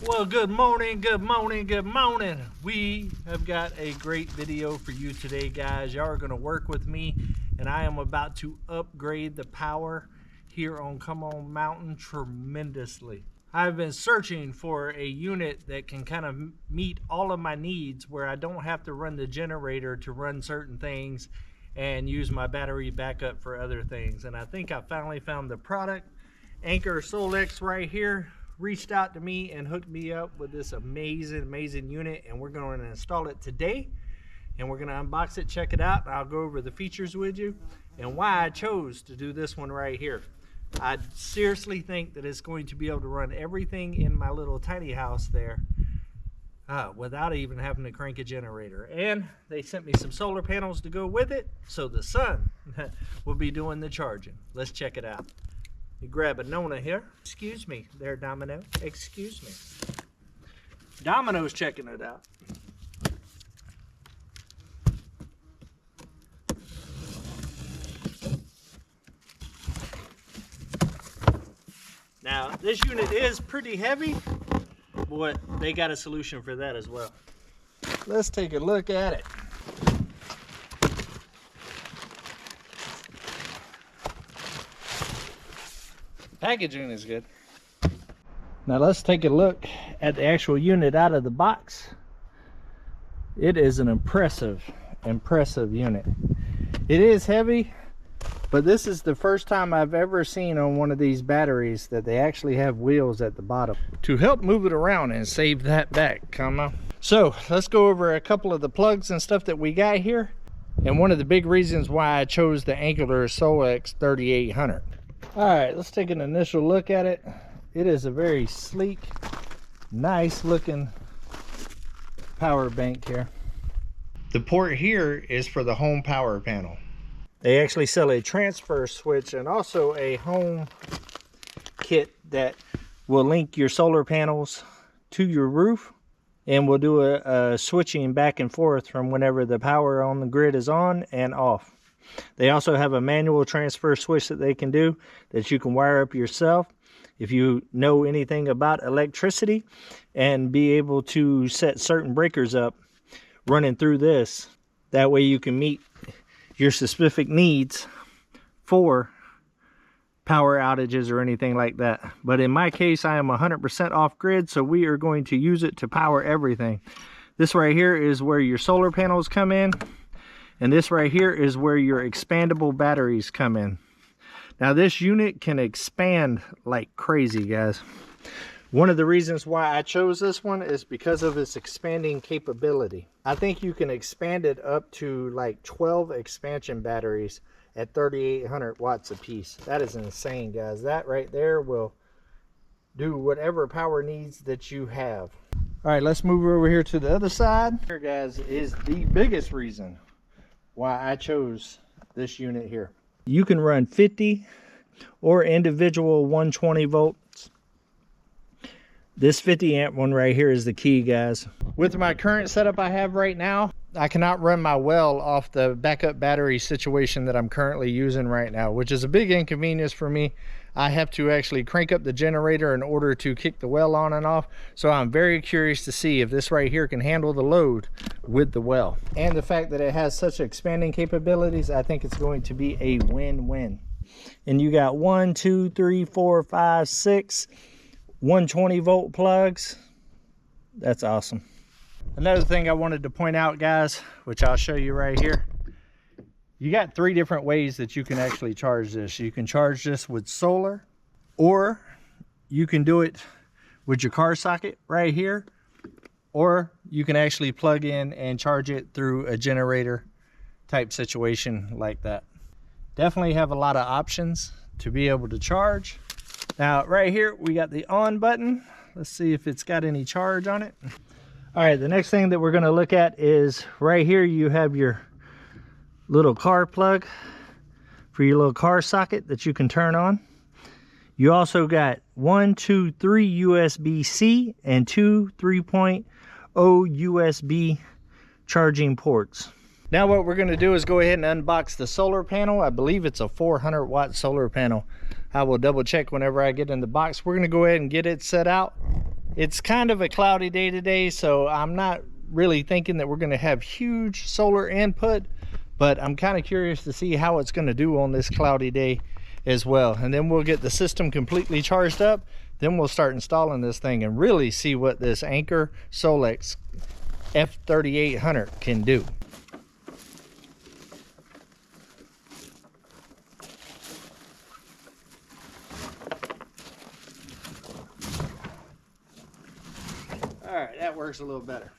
Well, good morning, good morning, good morning. We have got a great video for you today, guys. Y'all are going to work with me, and I am about to upgrade the power here on Come On Mountain tremendously. I've been searching for a unit that can kind of meet all of my needs where I don't have to run the generator to run certain things and use my battery backup for other things. And I think I finally found the product. Anker SOLIX right here reached out to me and hooked me up with this amazing unit, and we're going to install it today, and we're going to unbox it, check it out, and I'll go over the features with you and why I chose to do this one right here. I seriously think that it's going to be able to run everything in my little tiny house there without even having to crank a generator. And they sent me some solar panels to go with it, so the sun will be doing the charging. Let's check it out. You grab a Nona here. Excuse me there, Domino. Excuse me. Domino's checking it out. Now, this unit is pretty heavy, but they got a solution for that as well. Let's take a look at it. Packaging is good. Now let's take a look at the actual unit out of the box. It is an impressive unit. It is heavy, but this is the first time I've ever seen on one of these batteries that they actually have wheels at the bottom to help move it around and save that back. Come on. So let's go over a couple of the plugs and stuff that we got here, and one of the big reasons why I chose the Anker SOLIX F3800. All right, let's take an initial look at it. It is a very sleek, nice looking power bank here. The port here is for the home power panel. They actually sell a transfer switch and also a home kit that will link your solar panels to your roof, and will do a switching back and forth from whenever the power on the grid is on and off. They also have a manual transfer switch that they can do that you can wire up yourself if you know anything about electricity, and be able to set certain breakers up running through this. That way you can meet your specific needs for power outages or anything like that. But in my case, I am 100% off grid, so we are going to use it to power everything. This right here is where your solar panels come in. And this right here is where your expandable batteries come in. Now this unit can expand like crazy, guys. One of the reasons why I chose this one is because of its expanding capability. I think you can expand it up to like 12 expansion batteries at 3,800 watts a piece. That is insane, guys. That right there will do whatever power needs that you have. All right, let's move over here to the other side. Here, guys, is the biggest reason why I chose this unit here. You can run 50 or individual 120 volts. This 50 amp one right here is the key, guys. With my current setup I have right now, I cannot run my well off the backup battery situation that I'm currently using right now, which is a big inconvenience for me. I have to actually crank up the generator in order to kick the well on and off. So I'm very curious to see if this right here can handle the load with the well. And the fact that it has such expanding capabilities, I think it's going to be a win-win. And you got 1, 2, 3, 4, 5, 6 120 volt plugs. That's awesome. Another thing I wanted to point out, guys, which I'll show you right here. You got 3 different ways that you can actually charge this. You can charge this with solar, or you can do it with your car socket right here, or you can actually plug in and charge it through a generator type situation like that. Definitely have a lot of options to be able to charge. Now right here we got the on button. Let's see if it's got any charge on it. All right, the next thing that we're going to look at is right here you have your little car plug for your little car socket that you can turn on. You also got 1, 2, 3 USB-C and 2 3.0 USB charging ports. Now what we're going to do is go ahead and unbox the solar panel. I believe it's a 400 watt solar panel. I will double check whenever I get in the box. We're going to go ahead and get it set out It's kind of a cloudy day today, so I'm not really thinking that we're going to have huge solar input, but I'm kind of curious to see how it's going to do on this cloudy day as well. And then we'll get the system completely charged up, then we'll start installing this thing and really see what this Anker SOLIX F3800 can do. All right, that works a little better.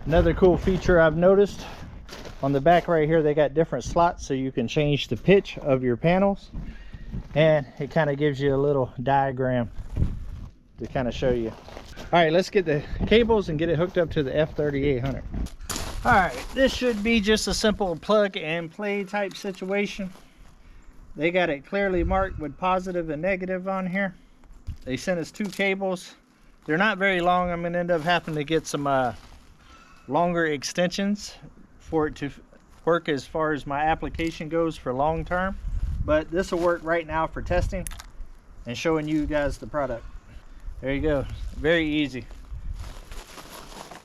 Another cool feature I've noticed on the back right here, they got different slots so you can change the pitch of your panels, and it kind of gives you a little diagram to kind of show you. All right, let's get the cables and get it hooked up to the F3800. All right, this should be just a simple plug and play type situation. They got it clearly marked with positive and negative on here. They sent us 2 cables. They're not very long. I'm gonna end up having to get some longer extensions for it to work as far as my application goes for long term, but this will work right now for testing and showing you guys the product. There you go, very easy.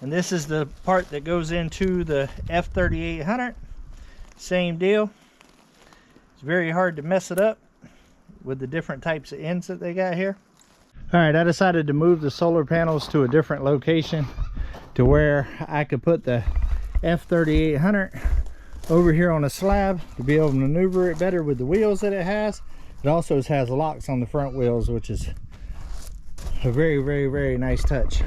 And this is the part that goes into the F3800. Same deal. It's very hard to mess it up with the different types of ends that they got here. All right, I decided to move the solar panels to a different location to where I could put the F3800 over here on a slab to be able to maneuver it better with the wheels that it has. It also has locks on the front wheels, which is a very nice touch.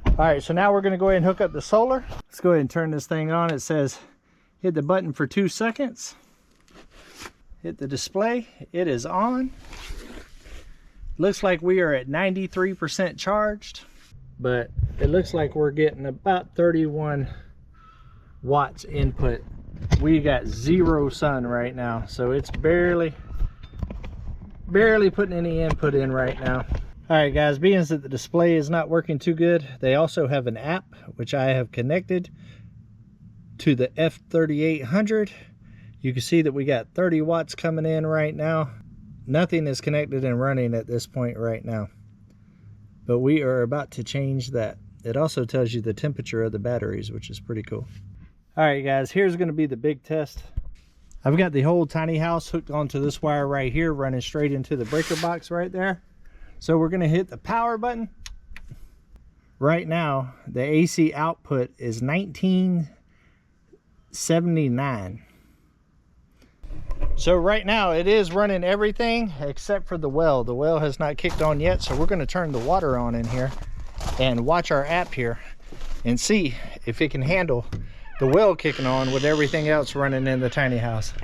All right, so now we're going to go ahead and hook up the solar. Let's go ahead and turn this thing on. It says hit the button for 2 seconds. Hit the display. It is on. Looks like we are at 93% charged, but it looks like we're getting about 31 watts input. We got 0 sun right now, so it's barely putting any input in right now. All right guys, being that the display is not working too good, they also have an app which I have connected to the F3800. You can see that we got 30 watts coming in right now. Nothing is connected and running at this point right now, but we are about to change that. It also tells you the temperature of the batteries, which is pretty cool. All right guys, here's going to be the big test. I've got the whole tiny house hooked onto this wire right here, running straight into the breaker box right there. So we're going to hit the power button. Right now the AC output is 1979. So right now it is running everything except for the well. The well has not kicked on yet, so we're going to turn the water on in here and watch our app here and see if it can handle the well kicking on with everything else running in the tiny house.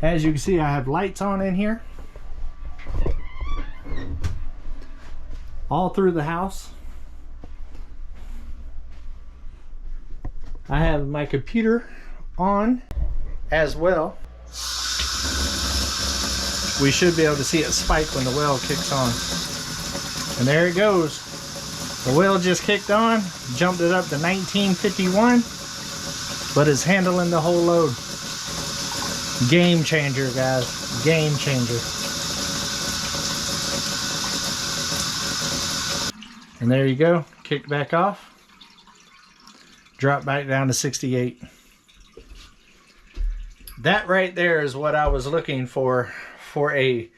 As you can see, I have lights on in here all through the house. I have my computer on as well. We should be able to see it spike when the well kicks on. And there it goes. The well just kicked on, jumped it up to 1951, but is handling the whole load. Game changer, guys. Game changer. And there you go. Kicked back off. Dropped back down to 68. That right there is what I was looking for a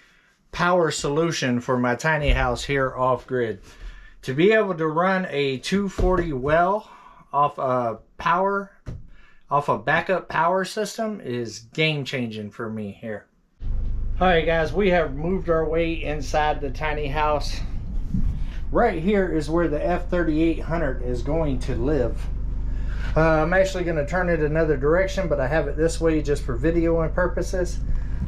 power solution for my tiny house here off grid. To be able to run a 240 well off a backup power system is game changing for me here. All right guys, we have moved our way inside the tiny house. Right here is where the F3800 is going to live. I'm actually going to turn it another direction, but I have it this way just for videoing purposes.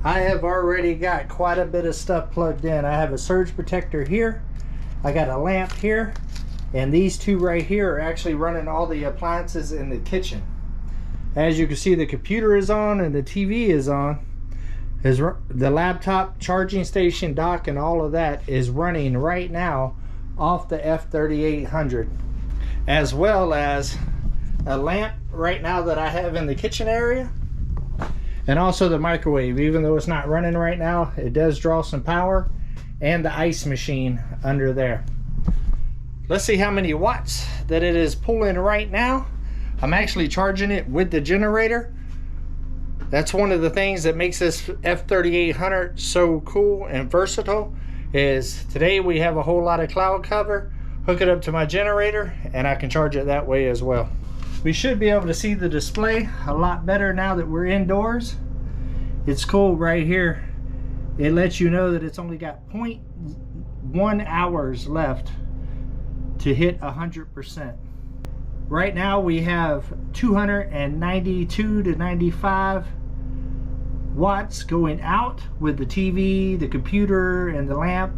I have already got quite a bit of stuff plugged in. I have a surge protector here, I got a lamp here, and these two right here are actually running all the appliances in the kitchen. As you can see, the computer is on and the TV is on, the laptop charging station dock and all of that is running right now off the F3800, as well as a lamp right now that I have in the kitchen area, and also the microwave. Even though it's not running right now, it does draw some power, and the ice machine under there. Let's see how many watts that it is pulling right now. I'm actually charging it with the generator. That's one of the things that makes this F3800 so cool and versatile, is today we have a whole lot of cloud cover. Hook it up to my generator and I can charge it that way as well. We should be able to see the display a lot better now that we're indoors. It's cool right here. It lets you know that it's only got 0.1 hours left to hit 100%. Right now we have 292 to 95 watts going out with the TV, the computer, and the lamp,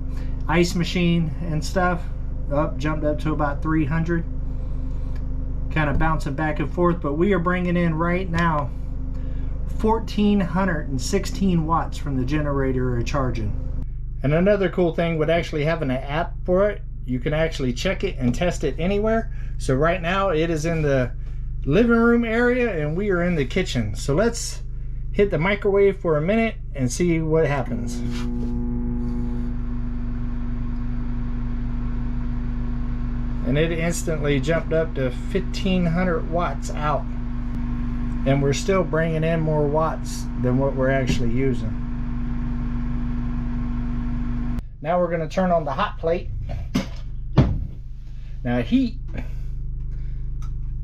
ice machine and stuff. Jumped up to about 300. Kind of bouncing back and forth, but we are bringing in right now 1,416 watts from the generator charging. And another cool thing with actually having an app for it, you can actually check it and test it anywhere. So right now it is in the living room area and we are in the kitchen. So let's hit the microwave for a minute and see what happens. And it instantly jumped up to 1,500 watts out. And we're still bringing in more watts than what we're actually using. Now we're going to turn on the hot plate. Now heat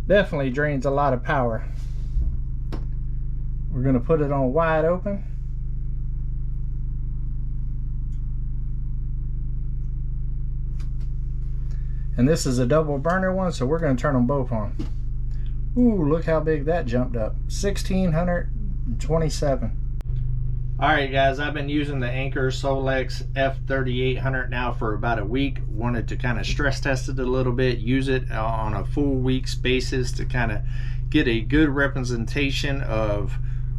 definitely drains a lot of power. We're going to put it on wide open. And this is a double burner one, so we're going to turn them both on. Ooh, look how big that jumped up. 1,627. Alright guys, I've been using the Anker SOLIX F3800 now for about a week. Wanted to kind of stress test it a little bit, use it on a full week's basis to kind of get a good representation of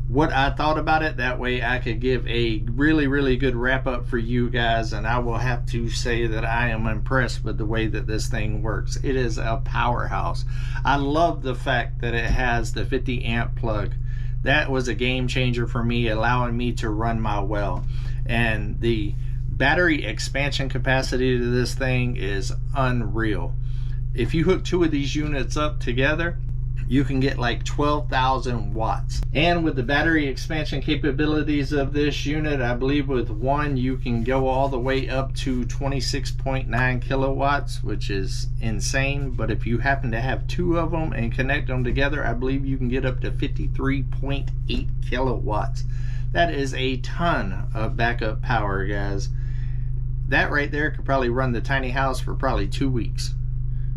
what I thought about it. That way I could give a really good wrap up for you guys, and I will have to say that I am impressed with the way that this thing works. It is a powerhouse. I love the fact that it has the 50 amp plug. That was a game changer for me, allowing me to run my well. And the battery expansion capacity to this thing is unreal. If you hook two of these units up together, you can get like 12,000 watts. And with the battery expansion capabilities of this unit, I believe with one you can go all the way up to 26.9 kilowatts, which is insane. But if you happen to have two of them and connect them together, I believe you can get up to 53.8 kilowatts. That is a ton of backup power, guys. That right there could probably run the tiny house for probably 2 weeks,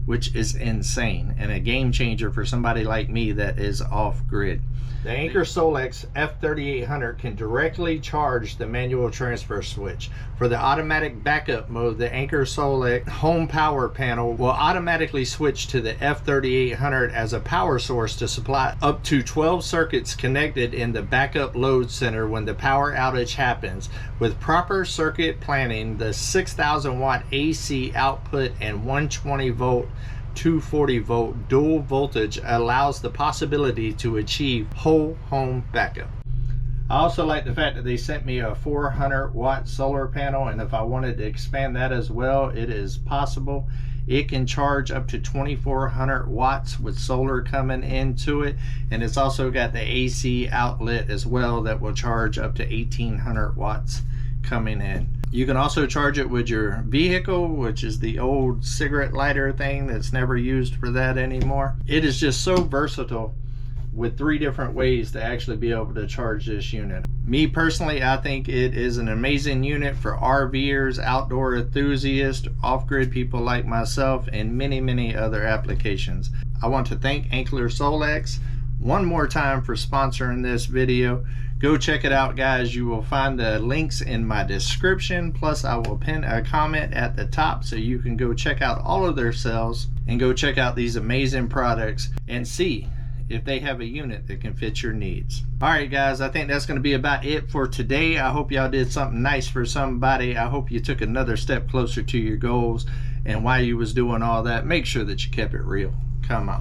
which is insane and a game changer for somebody like me that is off grid. The Anker SOLIX F3800 can directly charge the manual transfer switch. For the automatic backup mode, the Anker SOLIX home power panel will automatically switch to the F3800 as a power source to supply up to 12 circuits connected in the backup load center when the power outage happens. With proper circuit planning, the 6,000 watt AC output and 120 volt 240 volt dual voltage allows the possibility to achieve whole home backup. I also like the fact that they sent me a 400 watt solar panel, and if I wanted to expand that as well, it is possible. It can charge up to 2,400 watts with solar coming into it, and it's also got the AC outlet as well that will charge up to 1,800 watts coming in. You can also charge it with your vehicle, which is the old cigarette lighter thing that's never used for that anymore. It is just so versatile with 3 different ways to actually be able to charge this unit. Me personally, I think it is an amazing unit for RVers, outdoor enthusiasts, off-grid people like myself, and many other applications. I want to thank Anker SOLIX one more time for sponsoring this video. Go check it out, guys. You will find the links in my description, plus I will pin a comment at the top so you can go check out all of their sales and go check out these amazing products and see if they have a unit that can fit your needs. All right, guys, I think that's going to be about it for today. I hope y'all did something nice for somebody. I hope you took another step closer to your goals. And while you was doing all that, make sure that you kept it real. Come on.